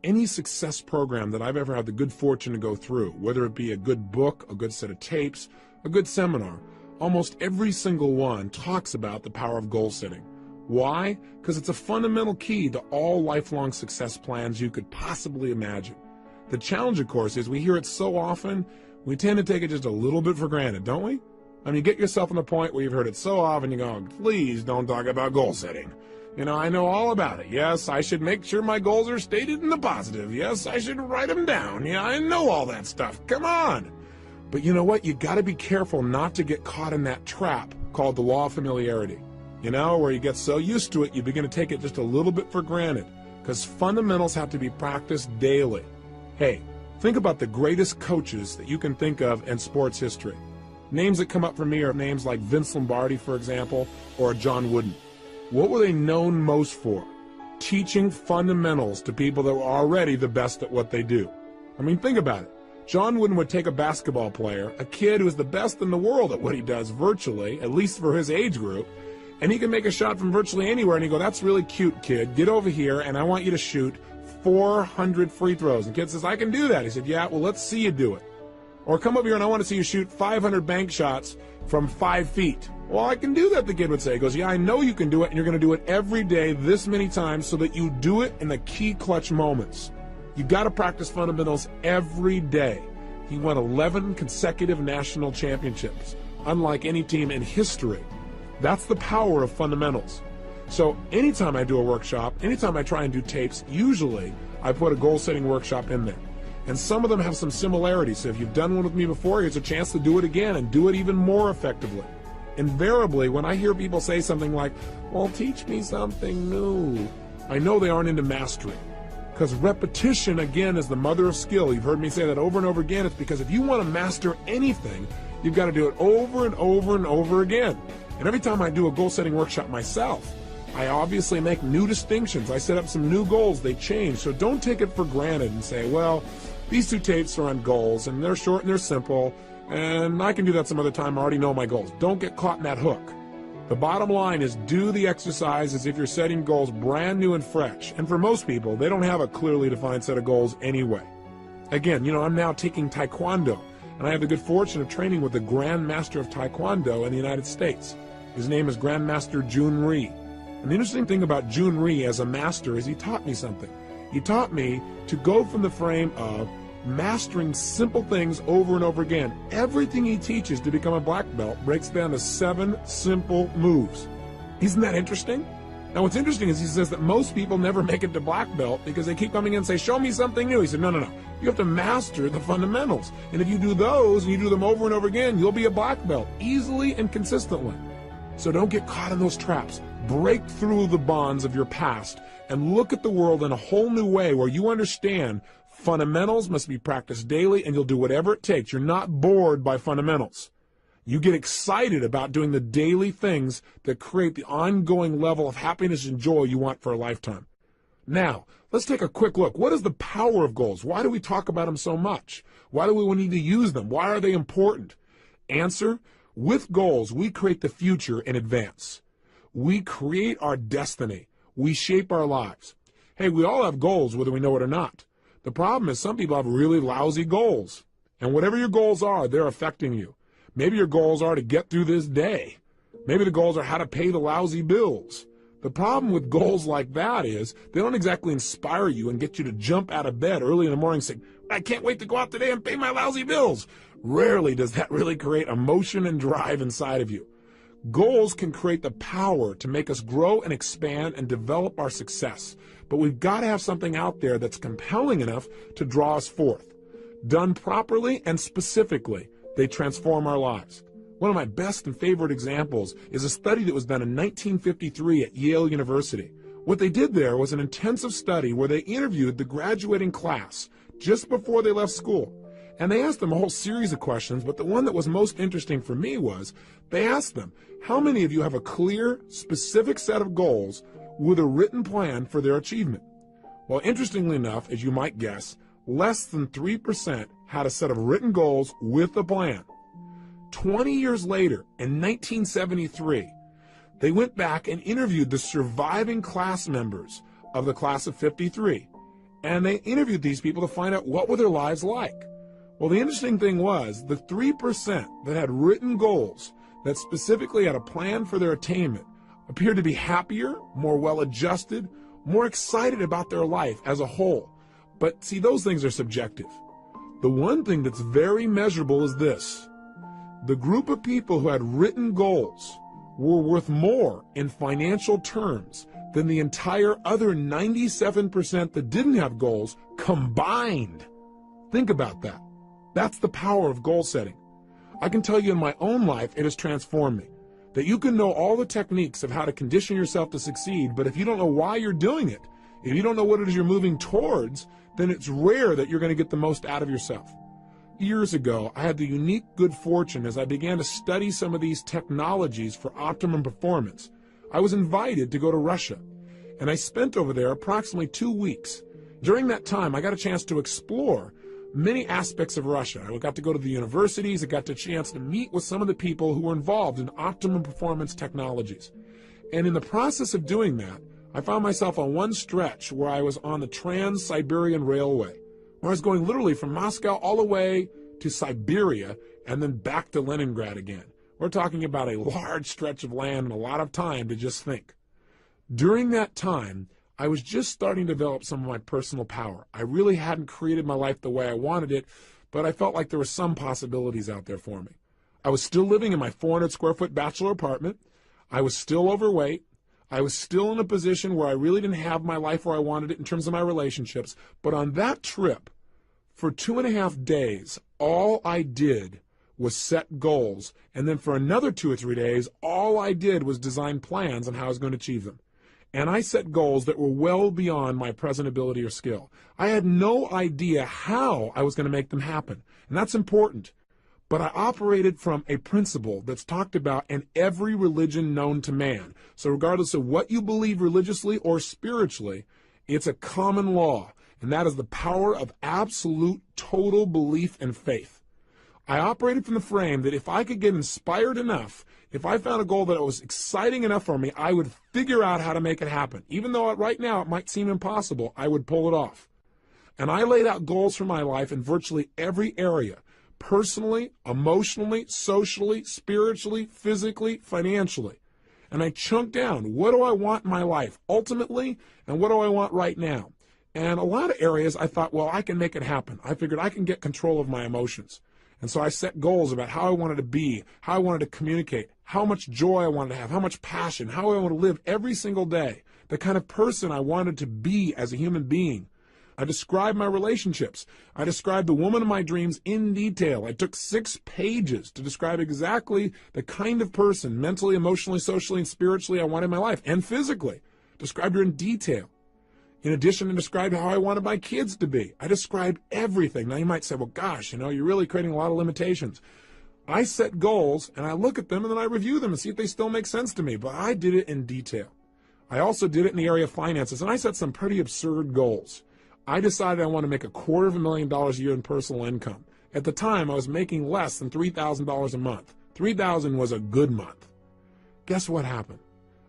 Any success program that I've ever had the good fortune to go through, whether it be a good book, a good set of tapes, a good seminar, almost every single one talks about the power of goal setting. Why? Because it's a fundamental key to all lifelong success plans you could possibly imagine. The challenge, of course, is we hear it so often, we tend to take it just a little bit for granted, don't we? You get yourself on the point where you've heard it so often, you go, please don't talk about goal setting. I know all about it. Yes, I should make sure my goals are stated in the positive. Yes, I should write them down. Yeah, I know all that stuff. Come on. But you know what? You got to be careful not to get caught in that trap called the law of familiarity. Where you get so used to it, you begin to take it just a little bit for granted, because fundamentals have to be practiced daily. Hey, think about the greatest coaches that you can think of in sports history. Names that come up for me are names like Vince Lombardi, for example, or John Wooden. What were they known most for? Teaching fundamentals to people that were already the best at what they do. Think about it. John Wooden would take a basketball player, a kid who is the best in the world at what he does virtually, at least for his age group, and he can make a shot from virtually anywhere, and he'd go, that's really cute, kid. Get over here, and I want you to shoot 400 free throws. And the kid says, I can do that. He said, yeah, well, let's see you do it. Or come over here, and I want to see you shoot 500 bank shots from 5 feet. Well, I can do that, the kid would say. He goes, yeah, I know you can do it, and you're going to do it every day this many times so that you do it in the key clutch moments. You've got to practice fundamentals every day. He won 11 consecutive national championships, unlike any team in history. That's the power of fundamentals. So anytime I do a workshop, anytime I try and do tapes, usually I put a goal-setting workshop in there. And some of them have some similarities. So if you've done one with me before, here's a chance to do it again and do it even more effectively. Invariably, when I hear people say something like, well, teach me something new, I know they aren't into mastery. Because repetition, again, is the mother of skill. You've heard me say that over and over again. It's because if you want to master anything, you've got to do it over and over and over again. And every time I do a goal-setting workshop myself, I obviously make new distinctions. I set up some new goals. They change. So don't take it for granted and say, well, these two tapes are on goals, and they're short and they're simple, and I can do that some other time. I already know my goals. Don't get caught in that hook. The bottom line is do the exercise as if you're setting goals brand new and fresh. And for most people, they don't have a clearly defined set of goals anyway. Again, I'm now taking Taekwondo, and I have the good fortune of training with the Grand Master of Taekwondo in the United States. His name is Grandmaster Jun Rhee. And the interesting thing about Jun Rhee as a master is he taught me something. He taught me to go from the frame of mastering simple things over and over again. Everything he teaches to become a black belt breaks down to 7 simple moves. Isn't that interesting? Now what's interesting is he says that most people never make it to black belt because they keep coming in and say, show me something new. He said, no. You have to master the fundamentals. And if you do those and you do them over and over again, you'll be a black belt easily and consistently. So don't get caught in those traps. Break through the bonds of your past and look at the world in a whole new way where you understand fundamentals must be practiced daily, and you'll do whatever it takes. You're not bored by fundamentals. You get excited about doing the daily things that create the ongoing level of happiness and joy you want for a lifetime. Now, let's take a quick look. What is the power of goals? Why do we talk about them so much? Why do we need to use them? Why are they important? Answer, with goals, we create the future in advance. We create our destiny. We shape our lives. Hey, we all have goals, whether we know it or not. The problem is some people have really lousy goals. And whatever your goals are, they're affecting you. Maybe your goals are to get through this day. Maybe the goals are how to pay the lousy bills. The problem with goals like that is they don't exactly inspire you and get you to jump out of bed early in the morning saying, I can't wait to go out today and pay my lousy bills. Rarely does that really create emotion and drive inside of you. Goals can create the power to make us grow and expand and develop our success. But we've got to have something out there that's compelling enough to draw us forth. Done properly and specifically, they transform our lives. One of my best and favorite examples is a study that was done in 1953 at Yale University. What they did there was an intensive study where they interviewed the graduating class just before they left school. And they asked them a whole series of questions, but the one that was most interesting for me was they asked them, how many of you have a clear, specific set of goals with a written plan for their achievement? Well, interestingly enough, as you might guess, less than 3% had a set of written goals with a plan. 20 years later, in 1973, they went back and interviewed the surviving class members of the class of 53. And they interviewed these people to find out what were their lives like. Well, the interesting thing was the 3% that had written goals that specifically had a plan for their attainment appeared to be happier, more well-adjusted, more excited about their life as a whole. But see, those things are subjective. The one thing that's very measurable is this. The group of people who had written goals were worth more in financial terms than the entire other 97% that didn't have goals combined. Think about that. That's the power of goal setting. I can tell you in my own life, it has transformed me. That you can know all the techniques of how to condition yourself to succeed, but if you don't know why you're doing it, if you don't know what it is you're moving towards, then it's rare that you're going to get the most out of yourself. Years ago, I had the unique good fortune as I began to study some of these technologies for optimum performance. I was invited to go to Russia, and I spent over there approximately 2 weeks. During that time, I got a chance to explore many aspects of Russia. I got to go to the universities. I got the chance to meet with some of the people who were involved in optimum performance technologies. And in the process of doing that, I found myself on one stretch where I was on the Trans-Siberian Railway, where I was going literally from Moscow all the way to Siberia and then back to Leningrad again. We're talking about a large stretch of land and a lot of time to just think. During that time, I was just starting to develop some of my personal power. I really hadn't created my life the way I wanted it, but I felt like there were some possibilities out there for me. I was still living in my 400 square foot bachelor apartment. I was still overweight. I was still in a position where I really didn't have my life where I wanted it in terms of my relationships. But on that trip, for 2.5 days, all I did was set goals. And then for another 2 or 3 days, all I did was design plans on how I was going to achieve them. And I set goals that were well beyond my present ability or skill. I had no idea how I was going to make them happen. And that's important. But I operated from a principle that's talked about in every religion known to man. So regardless of what you believe religiously or spiritually, it's a common law. And that is the power of absolute total belief and faith. I operated from the frame that if I could get inspired enough, if I found a goal that was exciting enough for me, I would figure out how to make it happen. Even though right now it might seem impossible, I would pull it off. And I laid out goals for my life in virtually every area, personally, emotionally, socially, spiritually, physically, financially. And I chunked down, what do I want in my life ultimately, and what do I want right now? And a lot of areas I thought, well, I can make it happen. I figured I can get control of my emotions. And so I set goals about how I wanted to be, how I wanted to communicate, how much joy I wanted to have, how much passion, how I want to live every single day, the kind of person I wanted to be as a human being. I described my relationships. I described the woman of my dreams in detail. I took 6 pages to describe exactly the kind of person, mentally, emotionally, socially, and spiritually I wanted in my life, and physically. Described her in detail. In addition, I described how I wanted my kids to be. I described everything. Now you might say, well, gosh, you're really creating a lot of limitations. I set goals, and I look at them, and then I review them and see if they still make sense to me. But I did it in detail. I also did it in the area of finances, and I set some pretty absurd goals. I decided I want to make $250,000 a year in personal income. At the time, I was making less than $3,000 a month. $3,000 was a good month. Guess what happened?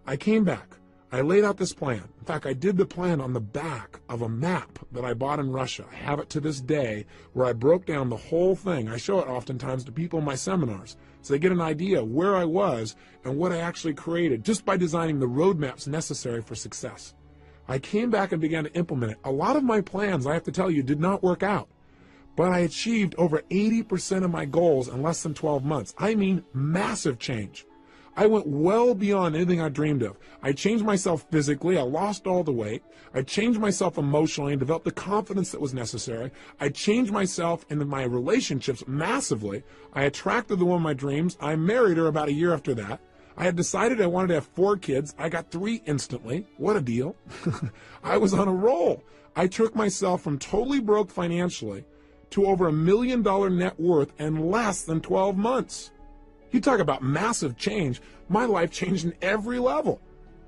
I came back. I laid out this plan. In fact, I did the plan on the back of a map that I bought in Russia. I have it to this day where I broke down the whole thing. I show it oftentimes to people in my seminars so they get an idea of where I was and what I actually created just by designing the roadmaps necessary for success. I came back and began to implement it. A lot of my plans, I have to tell you, did not work out. But I achieved over 80% of my goals in less than 12 months. I mean, massive change. I went well beyond anything I dreamed of. I changed myself physically. I lost all the weight. I changed myself emotionally and developed the confidence that was necessary. I changed myself in my relationships massively. I attracted the woman of my dreams. I married her about a year after that. I had decided I wanted to have 4 kids. I got 3 instantly. What a deal. I was on a roll. I took myself from totally broke financially to over $1 million net worth in less than 12 months. You talk about massive change. My life changed in every level.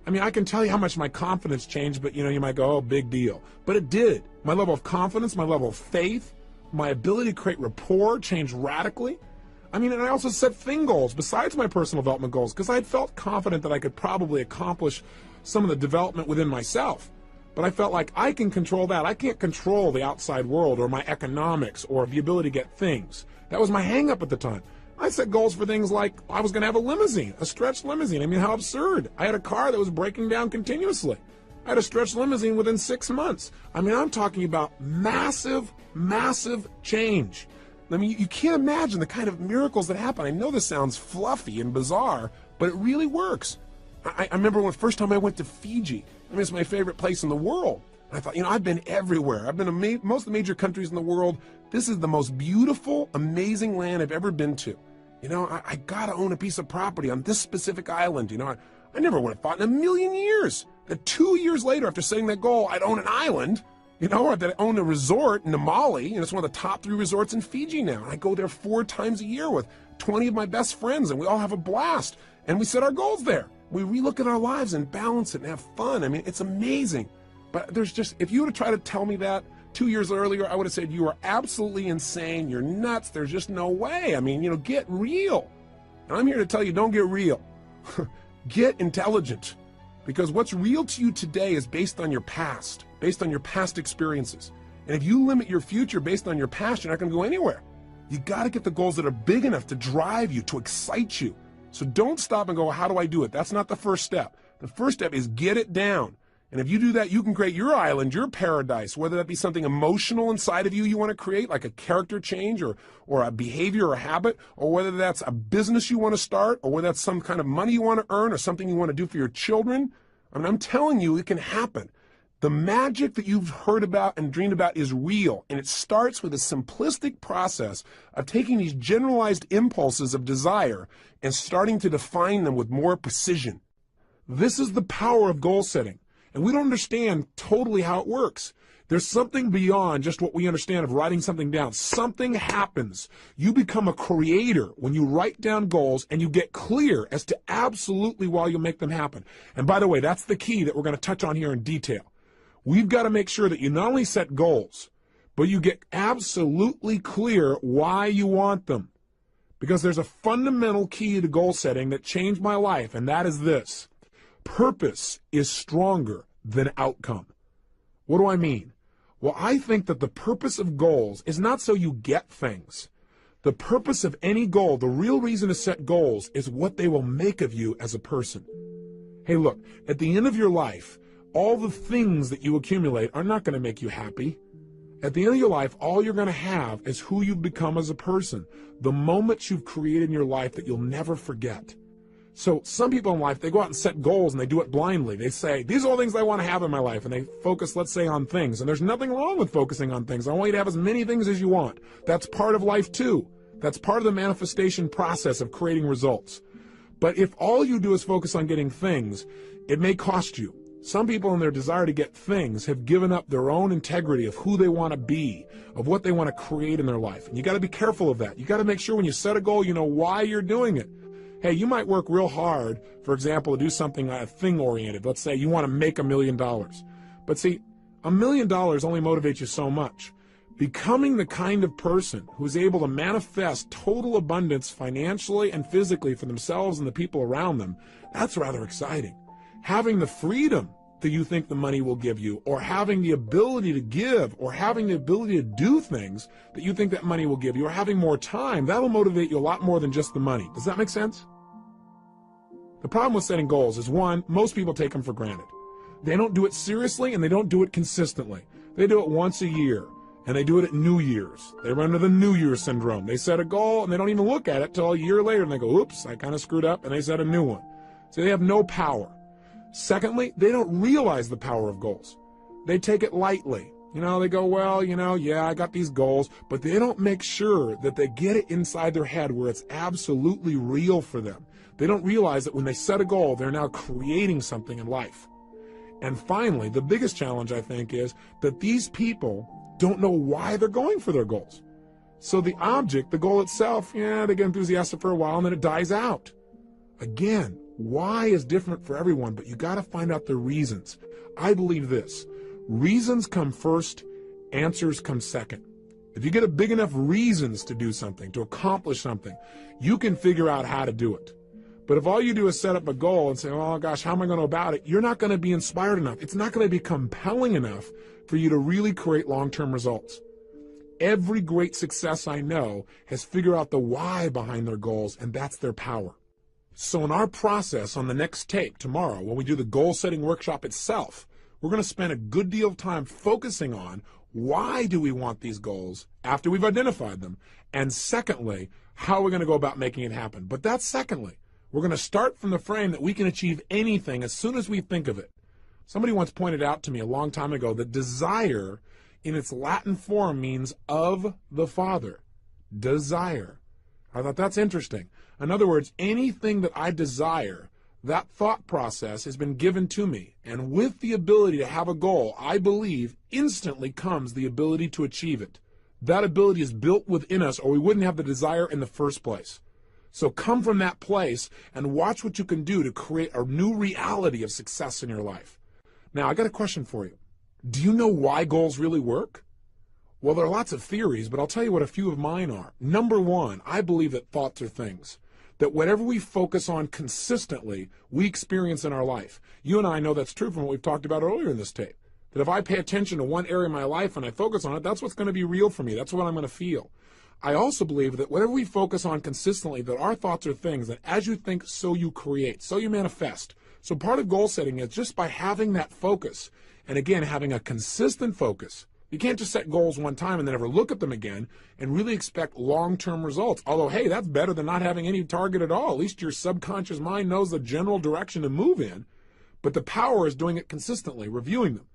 I mean, I can tell you how much my confidence changed, but you might go, oh, big deal. But it did. My level of confidence, my level of faith, my ability to create rapport changed radically. I mean, and I also set thing goals besides my personal development goals because I had felt confident that I could probably accomplish some of the development within myself. But I felt like I can control that. I can't control the outside world or my economics or the ability to get things. That was my hang-up at the time. I set goals for things like I was going to have a limousine, a stretched limousine. I mean, how absurd. I had a car that was breaking down continuously. I had a stretched limousine within 6 months. I mean, I'm talking about massive, massive change. I mean, you can't imagine the kind of miracles that happen. I know this sounds fluffy and bizarre, but it really works. I remember when the first time I went to Fiji. I mean, it's my favorite place in the world. And I thought, I've been everywhere. I've been to most of the major countries in the world. This is the most beautiful, amazing land I've ever been to. I got to own a piece of property on this specific island. I never would have thought in a million years that 2 years later, after setting that goal, I'd own an island, or that I own a resort in Namali. It's one of the top 3 resorts in Fiji now. And I go there 4 times a year with 20 of my best friends, and we all have a blast. And we set our goals there. We relook at our lives and balance it and have fun. I mean, it's amazing. But if you would have tried to tell me that 2 years earlier, I would have said, you are absolutely insane. You're nuts. There's just no way. I mean, get real. And I'm here to tell you, don't get real. Get intelligent. Because what's real to you today is based on your past experiences. And if you limit your future based on your past, you're not going to go anywhere. You got to get the goals that are big enough to drive you, to excite you. So don't stop and go, how do I do it? That's not the first step. The first step is get it down. And if you do that, you can create your island, your paradise, whether that be something emotional inside of you want to create, like a character change or a behavior or a habit, or whether that's a business you want to start, or whether that's some kind of money you want to earn or something you want to do for your children. I mean, I'm telling you, it can happen. The magic that you've heard about and dreamed about is real, and it starts with a simplistic process of taking these generalized impulses of desire and starting to define them with more precision. This is the power of goal setting, and we don't understand totally how it works. There's something beyond just what we understand of writing something down. Something happens. You become a creator when you write down goals and you get clear as to absolutely why you make them happen. And by the way, that's the key that we're going to touch on here in detail. We've got to make sure that you not only set goals, but you get absolutely clear why you want them. Because there's a fundamental key to goal setting that changed my life, and that is this. Purpose is stronger than outcome. What do I mean? Well, I think that the purpose of goals is not so you get things. The purpose of any goal, the real reason to set goals, is what they will make of you as a person. Hey, look, at the end of your life, all the things that you accumulate are not going to make you happy. At the end of your life, all you're going to have is who you've become as a person, the moments you've created in your life that you'll never forget. So some people in life, they go out and set goals and they do it blindly. They say, these are all things I want to have in my life. And they focus, let's say, on things. And there's nothing wrong with focusing on things. I want you to have as many things as you want. That's part of life too. That's part of the manifestation process of creating results. But if all you do is focus on getting things, it may cost you. Some people in their desire to get things have given up their own integrity of who they want to be, of what they want to create in their life. And you got to be careful of that. You got to make sure when you set a goal, you know why you're doing it. Hey, you might work real hard, for example, to do something thing-oriented. Let's say you want to make $1 million. But see, $1 million only motivates you so much. Becoming the kind of person who's able to manifest total abundance financially and physically for themselves and the people around them, that's rather exciting. Having the freedom that you think the money will give you, or having the ability to give, or having the ability to do things that you think that money will give you, or having more time, that'll motivate you a lot more than just the money. Does that make sense? The problem with setting goals is, one, most people take them for granted. They don't do it seriously and they don't do it consistently. They do it once a year, and they do it at New Year's. They run into the New Year's syndrome. They set a goal and they don't even look at it till a year later and they go, oops, I kind of screwed up, and they set a new one. So they have no power. Secondly, they don't realize the power of goals. They take it lightly. They go, well, yeah, I got these goals, but they don't make sure that they get it inside their head where it's absolutely real for them. They don't realize that when they set a goal, they're now creating something in life. And finally, the biggest challenge, I think, is that these people don't know why they're going for their goals. So the object, the goal itself, yeah, they get enthusiastic for a while and then it dies out. Again, why is different for everyone, but you got to find out the reasons. I believe this. Reasons come first, answers come second. If you get a big enough reasons to do something, to accomplish something, you can figure out how to do it. But if all you do is set up a goal and say, oh gosh, how am I going to go about it? You're not going to be inspired enough. It's not going to be compelling enough for you to really create long-term results. Every great success I know has figured out the why behind their goals, and that's their power. So in our process on the next tape tomorrow, when we do the goal-setting workshop itself, we're going to spend a good deal of time focusing on why do we want these goals after we've identified them, and secondly, how we're going to go about making it happen. But that's secondly. We're going to start from the frame that we can achieve anything as soon as we think of it. Somebody once pointed out to me a long time ago that desire in its Latin form means of the Father. Desire. I thought that's interesting. In other words, anything that I desire, that thought process has been given to me. And with the ability to have a goal, I believe instantly comes the ability to achieve it. That ability is built within us, or we wouldn't have the desire in the first place. So come from that place and watch what you can do to create a new reality of success in your life. Now, I got a question for you. Do you know why goals really work? Well, there are lots of theories, but I'll tell you what a few of mine are. Number one, I believe that thoughts are things. That whatever we focus on consistently, we experience in our life. You and I know that's true from what we've talked about earlier in this tape. That if I pay attention to one area of my life and I focus on it, that's what's going to be real for me. That's what I'm going to feel. I also believe that whatever we focus on consistently, that our thoughts are things that as you think, so you create, so you manifest. So part of goal setting is just by having that focus, and again, having a consistent focus. You can't just set goals one time and then never look at them again and really expect long-term results. Although, hey, that's better than not having any target at all. At least your subconscious mind knows the general direction to move in. But the power is doing it consistently, reviewing them.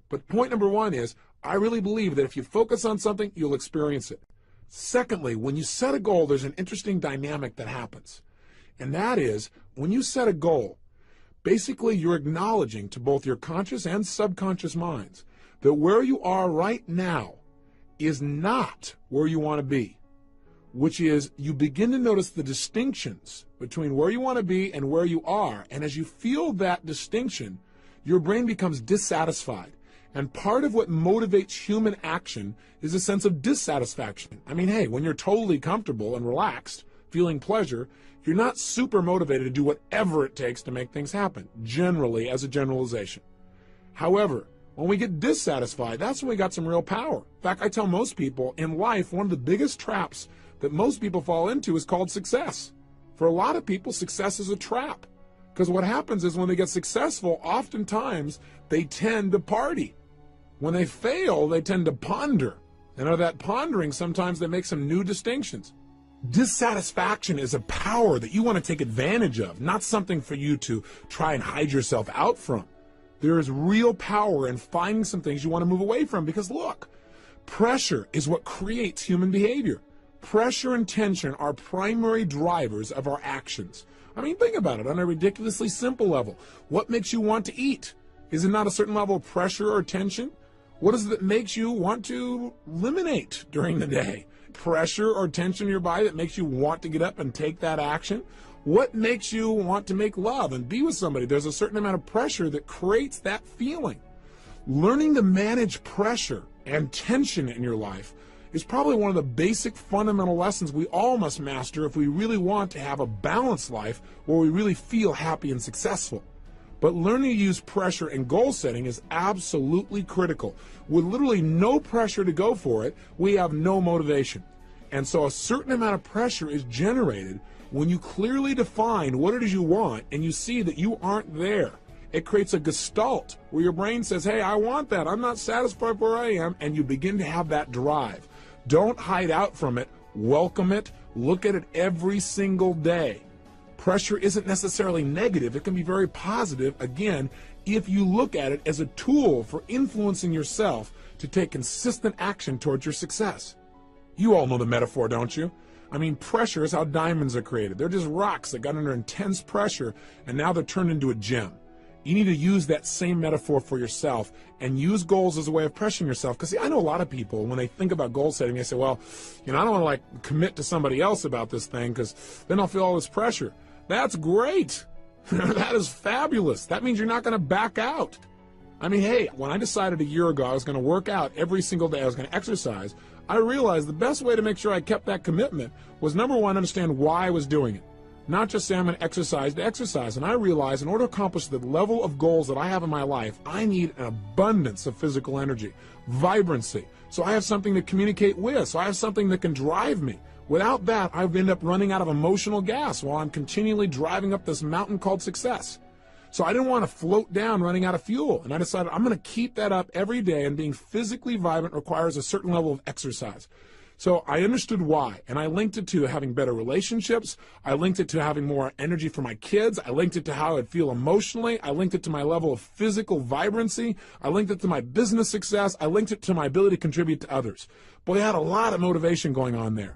But point number one is, I really believe that if you focus on something, you'll experience it. Secondly, when you set a goal, there's an interesting dynamic that happens. And that is, when you set a goal, basically you're acknowledging to both your conscious and subconscious minds that where you are right now is not where you want to be, which is you begin to notice the distinctions between where you want to be and where you are. And as you feel that distinction, your brain becomes dissatisfied. And part of what motivates human action is a sense of dissatisfaction. I mean, hey, when you're totally comfortable and relaxed, feeling pleasure, you're not super motivated to do whatever it takes to make things happen, generally as a generalization. However, when we get dissatisfied, that's when we got some real power. In fact, I tell most people in life, one of the biggest traps that most people fall into is called success. For a lot of people, success is a trap. Because what happens is when they get successful, oftentimes they tend to party. When they fail, they tend to ponder. And out of that pondering, sometimes they make some new distinctions. Dissatisfaction is a power that you want to take advantage of, not something for you to try and hide yourself out from. There is real power in finding some things you want to move away from because look, pressure is what creates human behavior. Pressure and tension are primary drivers of our actions. I mean, think about it on a ridiculously simple level. What makes you want to eat? Is it not a certain level of pressure or tension? What is it that makes you want to eliminate during the day? Pressure or tension in your body that makes you want to get up and take that action? What makes you want to make love and be with somebody? There's a certain amount of pressure that creates that feeling. Learning to manage pressure and tension in your life is probably one of the basic fundamental lessons we all must master if we really want to have a balanced life where we really feel happy and successful. But learning to use pressure and goal setting is absolutely critical. With literally no pressure to go for it, we have no motivation. And so a certain amount of pressure is generated when you clearly define what it is you want and you see that you aren't there. It creates a gestalt where your brain says, hey, I want that. I'm not satisfied where I am. And you begin to have that drive. Don't hide out from it. Welcome it. Look at it every single day. Pressure isn't necessarily negative. It can be very positive, again, if you look at it as a tool for influencing yourself to take consistent action towards your success. You all know the metaphor, don't you? I mean, pressure is how diamonds are created. They're just rocks that got under intense pressure, and now they're turned into a gem. You need to use that same metaphor for yourself and use goals as a way of pressuring yourself. Because, see, I know a lot of people, when they think about goal setting, they say, well, I don't want to, commit to somebody else about this thing because then I'll feel all this pressure. That's great. That is fabulous. That means you're not going to back out. I mean, hey, when I decided a year ago I was going to work out every single day, I was going to exercise, I realized the best way to make sure I kept that commitment was, number one, understand why I was doing it. not just say I'm going to exercise. And I realize in order to accomplish the level of goals that I have in my life, I need an abundance of physical energy, vibrancy. So I have something to communicate with. So I have something that can drive me. Without that, I would end up running out of emotional gas while I'm continually driving up this mountain called success. So I didn't want to float down running out of fuel. And I decided I'm going to keep that up every day, and being physically vibrant requires a certain level of exercise. So I understood why, and I linked it to having better relationships. I linked it to having more energy for my kids. I linked it to how I'd feel emotionally. I linked it to my level of physical vibrancy. I linked it to my business success. I linked it to my ability to contribute to others. Boy, I had a lot of motivation going on there.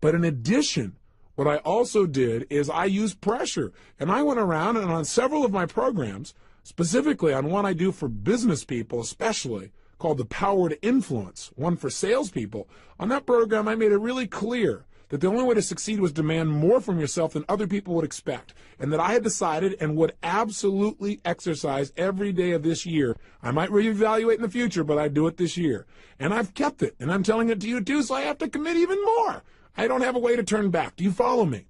But in addition, what I also did is I used pressure, and I went around and on several of my programs, specifically on one I do for business people especially, called The Power to Influence, one for salespeople. On that program, I made it really clear that the only way to succeed was demand more from yourself than other people would expect, and that I had decided and would absolutely exercise every day of this year. I might reevaluate in the future, but I'd do it this year. And I've kept it, and I'm telling it to you too, so I have to commit even more. I don't have a way to turn back. Do you follow me?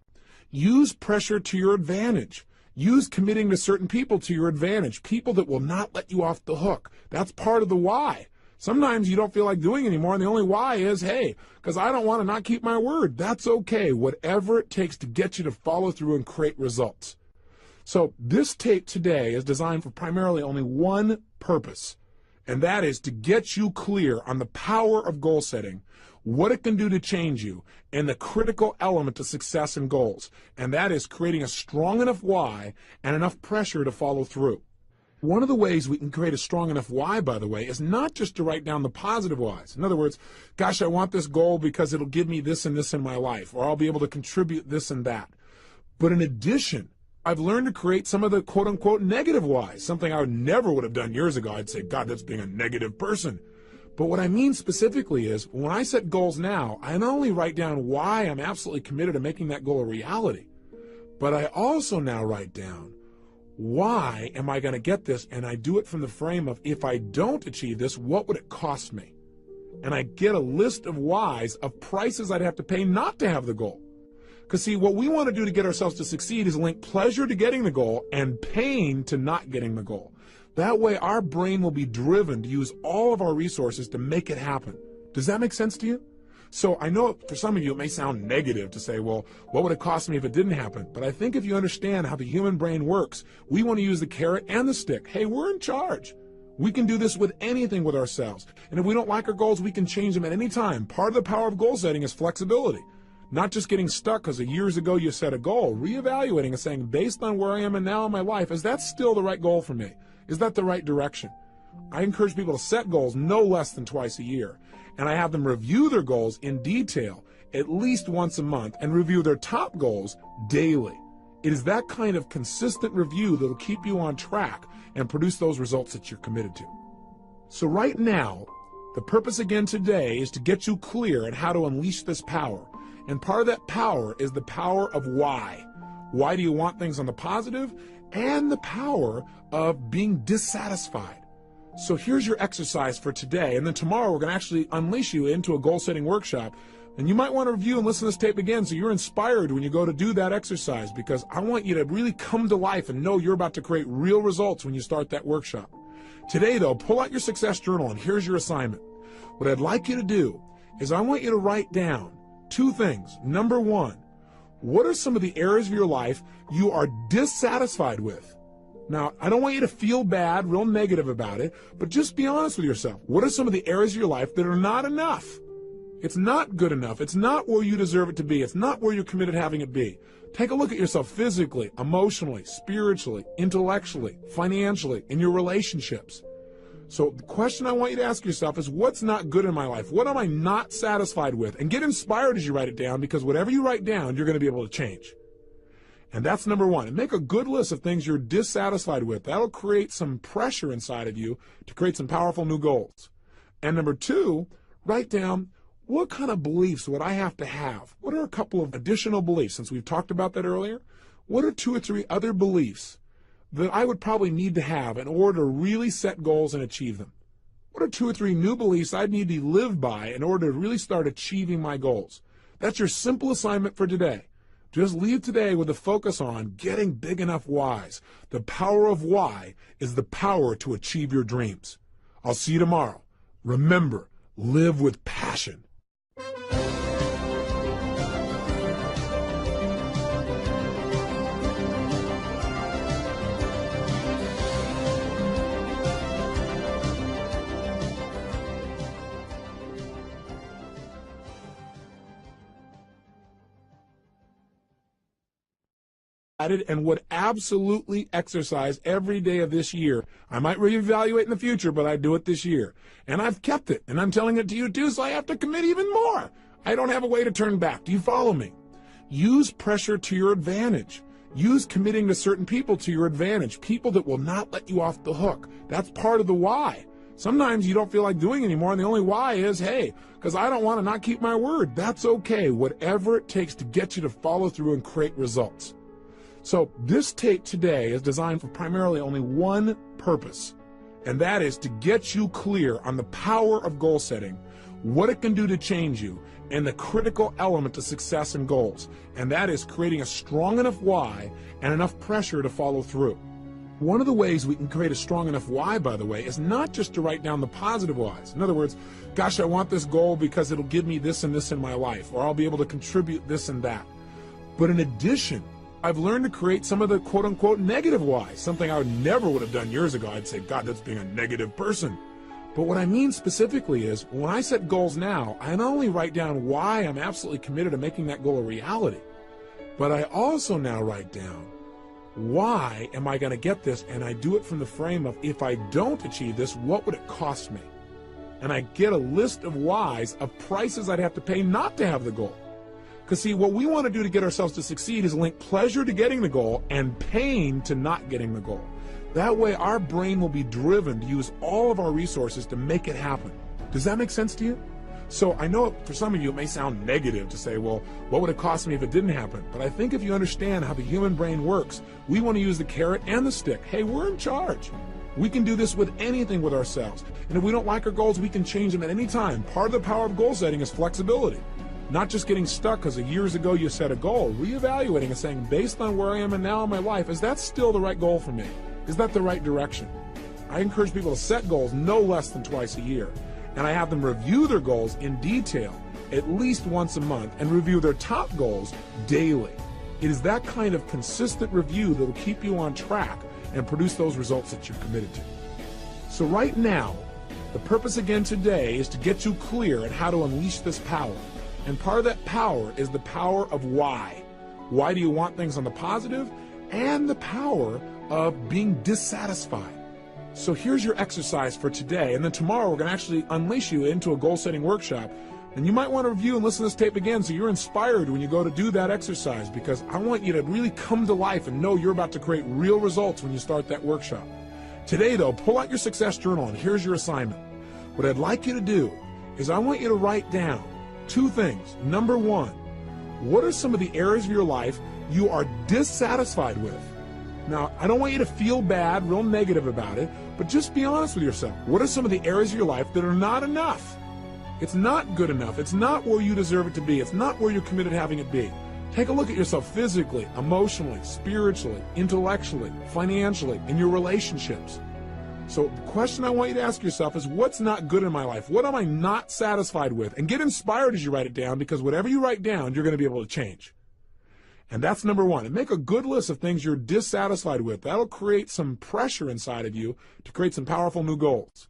Use pressure to your advantage. Use committing to certain people to your advantage, people that will not let you off the hook. That's part of the why. Sometimes you don't feel like doing anymore, and the only why is, hey, because I don't want to not keep my word. That's okay, whatever it takes to get you to follow through and create results. So this tape today is designed for primarily only one purpose, and that is to get you clear on the power of goal setting, what it can do to change you, and the critical element to success and goals, and that is creating a strong enough why and enough pressure to follow through. One of the ways we can create a strong enough why, by the way, is not just to write down the positive whys. In other words, gosh, I want this goal because it'll give me this and this in my life, or I'll be able to contribute this and that. But in addition, I've learned to create some of the quote-unquote negative whys, something I never would have done years ago. I'd say, God, that's being a negative person. But what I mean specifically is, when I set goals now, I not only write down why I'm absolutely committed to making that goal a reality, but I also now write down, why am I going to get this? And I do it from the frame of, if I don't achieve this, what would it cost me? And I get a list of whys, of prices I'd have to pay not to have the goal. Because see, what we want to do to get ourselves to succeed is link pleasure to getting the goal and pain to not getting the goal. That way our brain will be driven to use all of our resources to make it happen. Does that make sense to you? So I know for some of you it may sound negative to say, well, what would it cost me if it didn't happen? But I think if you understand how the human brain works, we want to use the carrot and the stick. Hey, we're in charge. We can do this with anything with ourselves. And if we don't like our goals, we can change them at any time. Part of the power of goal setting is flexibility. Not just getting stuck because years ago you set a goal, reevaluating and saying, based on where I am and now in my life, is that still the right goal for me? Is that the right direction? I encourage people to set goals no less than twice a year. And I have them review their goals in detail at least once a month and review their top goals daily. It is that kind of consistent review that will keep you on track and produce those results that you're committed to. So right now, the purpose again today is to get you clear on how to unleash this power. And part of that power is the power of why. Why do you want things on the positive? And the power of being dissatisfied. So here's your exercise for today, and then tomorrow we're going to actually unleash you into a goal-setting workshop. And you might want to review and listen to this tape again so you're inspired when you go to do that exercise, because I want you to really come to life and know you're about to create real results when you start that workshop. Today, though, pull out your success journal, and here's your assignment. What I'd like you to do is I want you to write down two things. Number one, what are some of the areas of your life you are dissatisfied with? Now, I don't want you to feel bad, real negative about it, but just be honest with yourself. What are some of the areas of your life that are not enough? It's not good enough. It's not where you deserve it to be. It's not where you're committed to having it be. Take a look at yourself physically, emotionally, spiritually, intellectually, financially, in your relationships. So the question I want you to ask yourself is, what's not good in my life? What am I not satisfied with? And get inspired as you write it down, because whatever you write down, you're going to be able to change. And that's number one. And make a good list of things you're dissatisfied with. That'll create some pressure inside of you to create some powerful new goals. And number two, write down, what kind of beliefs would I have to have? What are a couple of additional beliefs, since we've talked about that earlier? What are 2 or 3 other beliefs that I would probably need to have in order to really set goals and achieve them? What are 2 or 3 new beliefs I'd need to live by in order to really start achieving my goals? That's your simple assignment for today. Just leave today with a focus on getting big enough whys. The power of why is the power to achieve your dreams. I'll see you tomorrow. Remember, live with passion. And would absolutely exercise every day of this year. I might reevaluate in the future, but I do it this year. And I've kept it, and I'm telling it to you too, so I have to commit even more. I don't have a way to turn back. Do you follow me? Use pressure to your advantage. Use committing to certain people to your advantage, people that will not let you off the hook. That's part of the why. Sometimes you don't feel like doing anymore, and the only why is, hey, because I don't want to not keep my word. That's okay, whatever it takes to get you to follow through and create results. So this tape today is designed for primarily only one purpose, and that is to get you clear on the power of goal setting, what it can do to change you, and the critical element to success and goals, and that is creating a strong enough why and enough pressure to follow through. One of the ways we can create a strong enough why, by the way, is not just to write down the positive whys. In other words, gosh, I want this goal because it'll give me this and this in my life, or I'll be able to contribute this and that. But in addition, I've learned to create some of the quote-unquote negative whys, something I never would have done years ago. I'd say, God, that's being a negative person. But what I mean specifically is, when I set goals now, I not only write down why I'm absolutely committed to making that goal a reality, but I also now write down, why am I going to get this? And I do it from the frame of, if I don't achieve this, what would it cost me? And I get a list of whys, of prices I'd have to pay not to have the goal. Because see, what we want to do to get ourselves to succeed is link pleasure to getting the goal and pain to not getting the goal. That way our brain will be driven to use all of our resources to make it happen. Does that make sense to you? So I know for some of you it may sound negative to say, well, what would it cost me if it didn't happen? But I think if you understand how the human brain works, we want to use the carrot and the stick. Hey, we're in charge. We can do this with anything with ourselves. And if we don't like our goals, we can change them at any time. Part of the power of goal setting is flexibility. Not just getting stuck because years ago you set a goal, reevaluating and saying, based on where I am and now in my life, is that still the right goal for me? Is that the right direction? I encourage people to set goals no less than twice a year. And I have them review their goals in detail at least once a month and review their top goals daily. It is that kind of consistent review that will keep you on track and produce those results that you're committed to. So right now, the purpose again today is to get you clear on how to unleash this power. And part of that power is the power of why. Why do you want things on the positive? And the power of being dissatisfied. So here's your exercise for today. And then tomorrow we're going to actually unleash you into a goal-setting workshop. And you might want to review and listen to this tape again so you're inspired when you go to do that exercise, because I want you to really come to life and know you're about to create real results when you start that workshop. Today, though, pull out your success journal, and here's your assignment. What I'd like you to do is I want you to write down two things. Number one, what are some of the areas of your life you are dissatisfied with? Now, I don't want you to feel bad, real negative about it, but just be honest with yourself. What are some of the areas of your life that are not enough? It's not good enough. It's not where you deserve it to be. It's not where you're committed to having it be. Take a look at yourself physically, emotionally, spiritually, intellectually, financially, in your relationships. So the question I want you to ask yourself is, what's not good in my life? What am I not satisfied with? And get inspired as you write it down, because whatever you write down, you're going to be able to change. And that's number one. And make a good list of things you're dissatisfied with. That'll create some pressure inside of you to create some powerful new goals.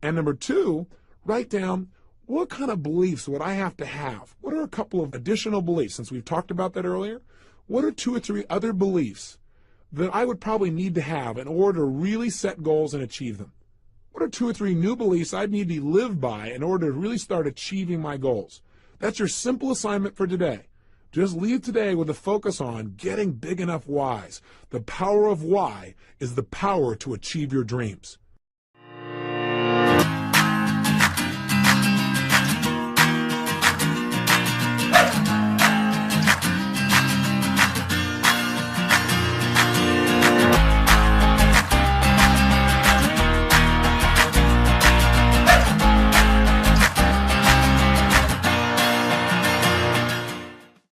And number two, write down, what kind of beliefs would I have to have? What are a couple of additional beliefs? Since we've talked about that earlier, what are 2 or 3 other beliefs that I would probably need to have in order to really set goals and achieve them? What are 2 or 3 new beliefs I'd need to live by in order to really start achieving my goals? That's your simple assignment for today. Just leave today with a focus on getting big enough whys. The power of why is the power to achieve your dreams.